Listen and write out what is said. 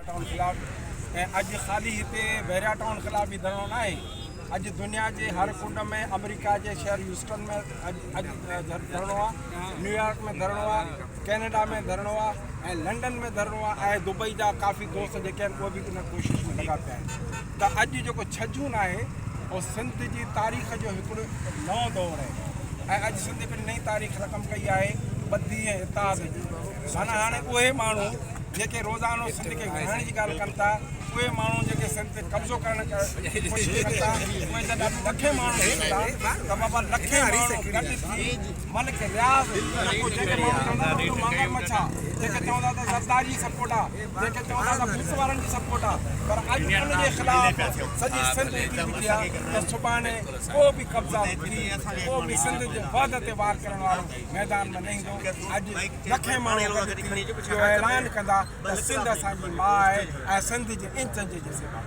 Town ख़िलाफ़ अज खाली इतने बैरिया टाउन ख़िलाफ़ ही धरणो ना है। अज दुनिया के हर कुंड में अमेरिका के शहर ह्यूस्टन में अज धरणो आहे, न्यूयॉर्क में धरणो आहे, कैनेडा में धरणो आहे, लंडन में धरणो आहे, दुबई जा काफ़ी दोस्त जेके आहिनि उहे बि इन कोशिश में लॻा पिया आहिनि। त अॼु जेको 6 जून आहे उहो सिंध जी तारीख़ जो हिकिड़ो नओं दौर आहे ऐं अॼु सिंध हिकिड़ी नई तारीख़ रक़म कई आहे ॿधी ऐं इतिहाद जी। माना हाणे उहे माण्हू जेके रोज़ानो सिंध खे विढ़ाइण जी ॻाल्हि कनि था, उहे माण्हू जेके सिंध ते कब्ज़ो करण जी कोशिशि कनि था, उहे जॾहिं लखे माण्हू था त बाबा लखे माण्हू गॾु थी मलिक रियाज़ जेके माण्हू चवंदा त मंगर मछा, जेके चवंदा त सरदारी सपोर्ट आहे, जेके चवंदा त पुलिस वारनि जी सपोर्ट आहे, पर अॼु उनजे ख़िलाफ़ सॼी सिंध उथी बीठी आहे त सुभाणे को बि कब्ज़ा थी को बि सिंध जे वाद ते वार करण वारो मैदान में न ईंदो। अॼु लखे माण्हू गॾु थी इहो ऐलान कंदा त सिंध असांजी माउ आहे ऐं सिंध जे इंच जे सेवा।